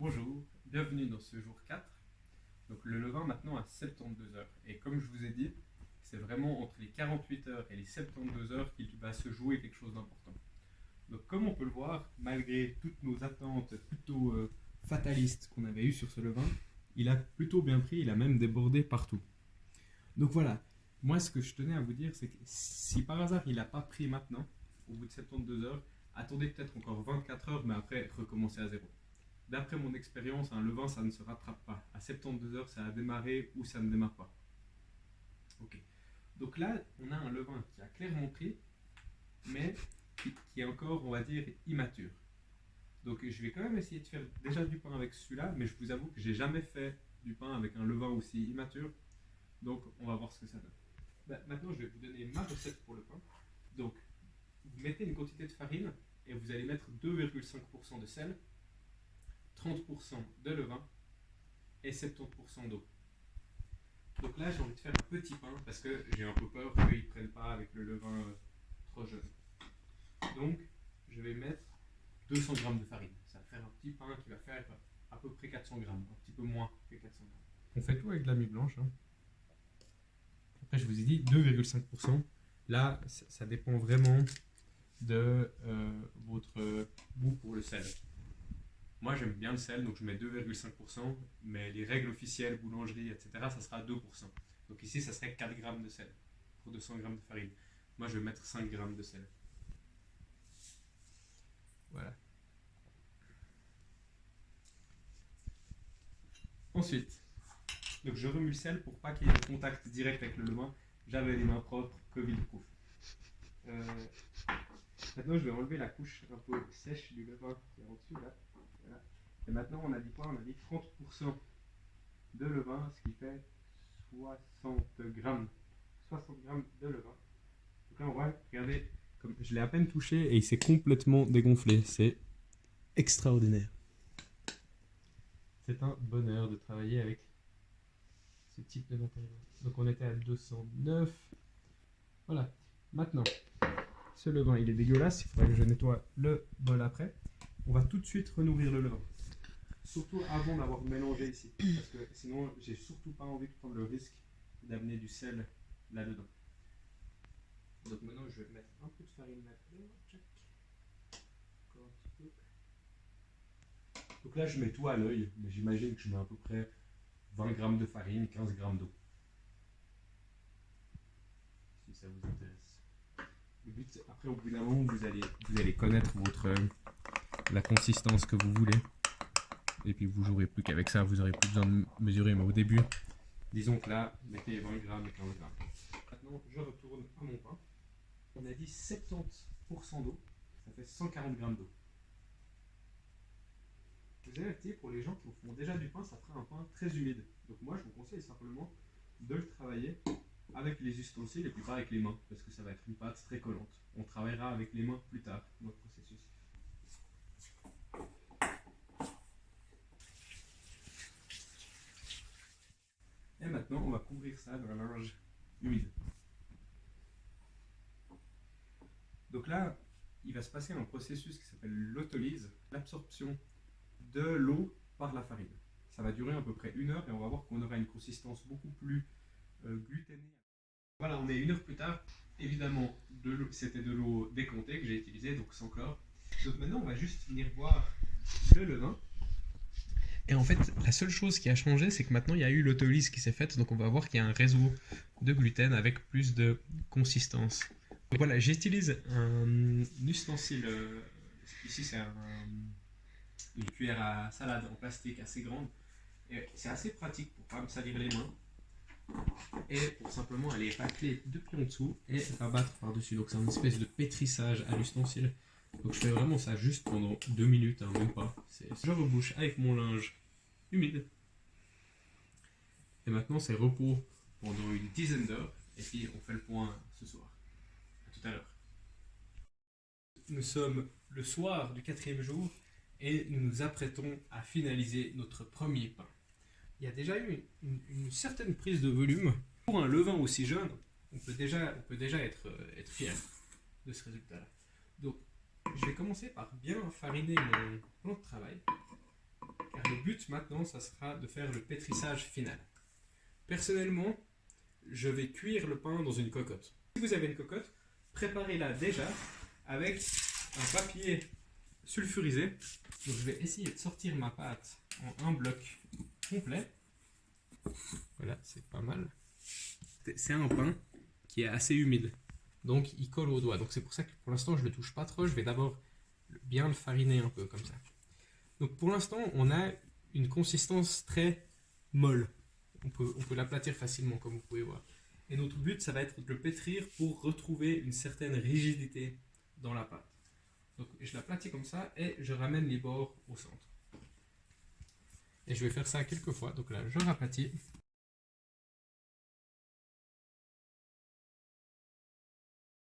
Bonjour, bienvenue dans ce jour 4. Donc le levain maintenant à 72 heures. Et comme je vous ai dit, c'est vraiment entre les 48 heures et les 72 heures qu'il va se jouer quelque chose d'important. Donc comme on peut le voir, malgré toutes nos attentes plutôt fatalistes qu'on avait eues sur ce levain, il a plutôt bien pris, il a même débordé partout. Donc voilà, moi ce que je tenais à vous dire, c'est que si par hasard il n'a pas pris maintenant, au bout de 72 heures, attendez peut-être encore 24 heures, mais après recommencez à zéro. D'après mon expérience, un levain, ça ne se rattrape pas. À 72 heures, ça a démarré ou ça ne démarre pas. Ok. Donc là, on a un levain qui a clairement pris, mais qui est encore, on va dire, immature. Donc je vais quand même essayer de faire déjà du pain avec celui-là, mais je vous avoue que j'ai jamais fait du pain avec un levain aussi immature. Donc on va voir ce que ça donne. Maintenant, je vais vous donner ma recette pour le pain. Donc, vous mettez une quantité de farine et vous allez mettre 2,5% de sel, 30% de levain et 70% d'eau. Donc là, j'ai envie de faire un petit pain parce que j'ai un peu peur qu'ils ne prennent pas avec le levain trop jeune. Donc, je vais mettre 200 g de farine. Ça va faire un petit pain qui va faire à peu près 400 g, un petit peu moins que 400 g. On fait tout avec de la mie blanche. Après, je vous ai dit 2,5%. Là, ça dépend vraiment de votre goût pour le sel. Moi, j'aime bien le sel, donc je mets 2,5%, mais les règles officielles, boulangerie, etc., ça sera 2%. Donc ici, ça serait 4 g de sel pour 200 g de farine. Moi, je vais mettre 5 g de sel. Voilà. Ensuite, donc je remue le sel pour pas qu'il y ait un contact direct avec le levain. J'avais les mains propres, Covid-proof. Maintenant, je vais enlever la couche un peu sèche du levain qui est en dessous, là. Voilà. Et maintenant, on a dit quoi? On a dit 30% de levain, ce qui fait 60 grammes. 60 grammes de levain. Donc là, on va regarder, comme je l'ai à peine touché et il s'est complètement dégonflé. C'est extraordinaire. C'est un bonheur de travailler avec ce type de matériel. Donc on était à 209. Voilà. Maintenant, ce levain, il est dégueulasse. Il faudrait que je nettoie le bol après. On va tout de suite renourrir le levain. Surtout avant d'avoir mélangé ici. Parce que sinon, j'ai surtout pas envie de prendre le risque d'amener du sel là-dedans. Donc maintenant, je vais mettre un peu de farine là-dedans. Encore un petit peu. Donc là, je mets tout à l'œil, mais j'imagine que je mets à peu près 20 grammes de farine, 15 grammes d'eau. Si ça vous intéresse. Le but, après, au bout d'un moment, vous allez connaître la consistance que vous voulez. Et puis vous jouerez plus qu'avec ça, vous n'aurez plus besoin de mesurer. Mais au début, disons que là, mettez 20 grammes et 15 grammes. Maintenant, je retourne à mon pain. On a dit 70% d'eau, ça fait 140 grammes d'eau. Vous avez acté, pour les gens qui font déjà du pain, ça fera un pain très humide. Donc moi, je vous conseille simplement de le travailler avec les ustensiles et puis pas avec les mains, parce que ça va être une pâte très collante. On travaillera avec les mains plus tard dans le processus. Et maintenant, on va couvrir ça d'un linge humide. Donc là, il va se passer un processus qui s'appelle l'autolyse, l'absorption de l'eau par la farine. Ça va durer à peu près 1 heure et on va voir qu'on aura une consistance beaucoup plus gluténée. Voilà, on est 1 heure plus tard. Évidemment, c'était de l'eau décomptée que j'ai utilisée, donc sans chlore. Donc maintenant, on va juste venir boire le levain. Et en fait, la seule chose qui a changé, c'est que maintenant, il y a eu l'autolyse qui s'est faite. Donc on va voir qu'il y a un réseau de gluten avec plus de consistance. Donc voilà, j'utilise un ustensile. Ici, c'est une cuillère à salade en plastique assez grande. Et c'est assez pratique pour ne pas me salir les mains. Et pour simplement aller racler depuis en dessous et rabattre par-dessus. Donc c'est une espèce de pétrissage à l'ustensile. Donc je fais vraiment ça juste pendant 2 minutes, hein, même pas. Je rebouche avec mon linge humide. Et maintenant c'est repos pendant une dizaine d'heures. Et puis on fait le point ce soir. À tout à l'heure. Nous sommes le soir du 4e jour et nous nous apprêtons à finaliser notre premier pain. Il y a déjà eu une certaine prise de volume. Pour un levain aussi jeune, on peut déjà être fier de ce résultat-là. Donc, je vais commencer par bien fariner mon plan de travail. Car Le but maintenant, ça sera de faire le pétrissage final. Personnellement, je vais cuire le pain dans une cocotte. Si vous avez une cocotte, préparez-la déjà avec un papier sulfurisé. Donc je vais essayer de sortir ma pâte en un bloc complet. Voilà, c'est pas mal. C'est un pain qui est assez humide, donc il colle au doigt. Donc c'est pour ça que pour l'instant je ne le touche pas trop. Je vais d'abord bien le fariner un peu comme ça. Donc pour l'instant on a une consistance très molle. On peut l'aplatir facilement comme vous pouvez voir. Et notre but ça va être de le pétrir pour retrouver une certaine rigidité dans la pâte. Donc je l'aplatis comme ça et je ramène les bords au centre. Et je vais faire ça quelques fois. Donc là je raplatis.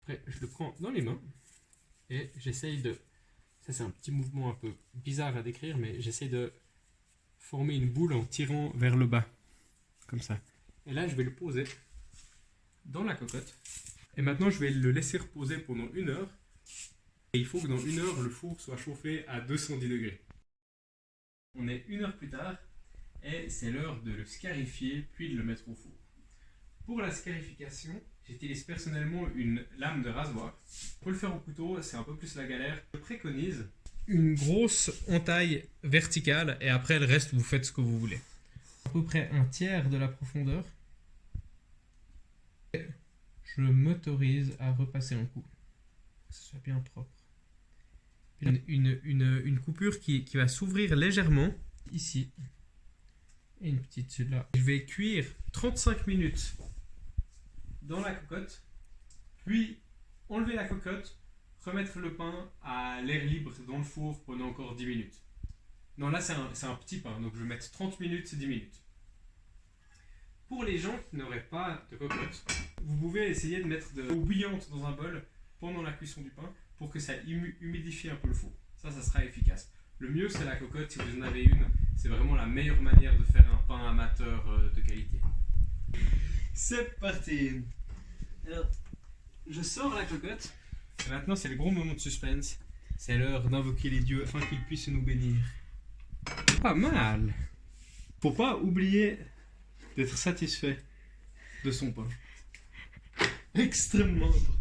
Après, je le prends dans les mains et j'essaye de... Ça, c'est un petit mouvement un peu bizarre à décrire, mais j'essaye de former une boule en tirant vers le bas. Comme ça. Et là, je vais le poser dans la cocotte. Et maintenant, je vais le laisser reposer pendant 1 heure. Et il faut que dans 1 heure, le four soit chauffé à 210 degrés. On est 1 heure plus tard et c'est l'heure de le scarifier puis de le mettre au four. Pour la scarification, j'utilise personnellement une lame de rasoir. On peut le faire au couteau, c'est un peu plus la galère. Je préconise une grosse entaille verticale et après le reste, vous faites ce que vous voulez. À peu près 1/3 de la profondeur. Et je m'autorise à repasser un coup, que ce soit bien propre. Une coupure qui va s'ouvrir légèrement ici. Et une petite là. Je vais cuire 35 minutes dans la cocotte, puis enlever la cocotte, remettre le pain à l'air libre dans le four pendant encore 10 minutes. Non, là c'est un petit pain, donc je vais mettre 30 minutes, 10 minutes. Pour les gens qui n'auraient pas de cocotte, vous pouvez essayer de mettre de l'eau bouillante dans un bol pendant la cuisson du pain pour que ça humidifie un peu le four. Ça sera efficace. Le mieux c'est la cocotte, si vous en avez une, c'est vraiment la meilleure manière de faire un pain amateur de qualité. C'est parti. Alors, je sors la cocotte. Et maintenant, c'est le gros moment de suspense. C'est l'heure d'invoquer les dieux afin qu'ils puissent nous bénir. Pas mal. Faut pas oublier d'être satisfait de son pain. Extrêmement important.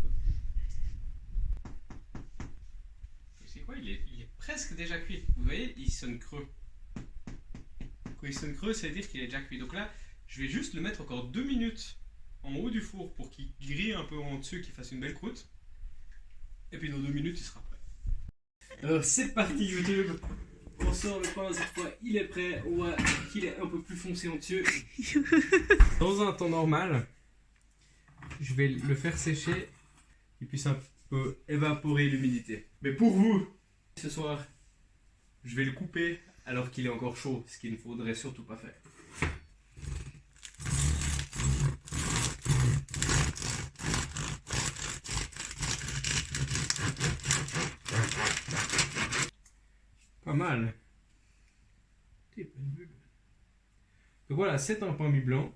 C'est quoi, il est presque déjà cuit. Vous voyez, il sonne creux. Quand il sonne creux, ça veut dire qu'il est déjà cuit. Donc là, je vais juste le mettre encore 2 minutes en haut du four pour qu'il grille un peu en dessus, qu'il fasse une belle croûte. Et puis dans 2 minutes, il sera prêt. Alors c'est parti YouTube. On sort le pain cette fois, il est prêt. On voit qu'il est un peu plus foncé en dessus. Dans un temps normal, je vais le faire sécher, qu'il puisse un peu évaporer l'humidité. Mais pour vous, ce soir, je vais le couper alors qu'il est encore chaud, ce qu'il ne faudrait surtout pas faire. Pas mal. Donc voilà, c'est un pain mi-blanc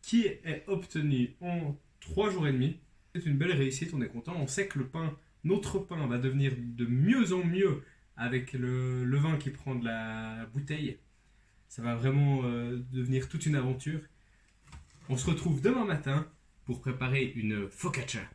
qui est obtenu en 3 jours et demi. C'est une belle réussite, on est content. On sait que notre pain va devenir de mieux en mieux avec le levain qui prend de la bouteille. Ça va vraiment devenir toute une aventure. On se retrouve demain matin pour préparer une focaccia.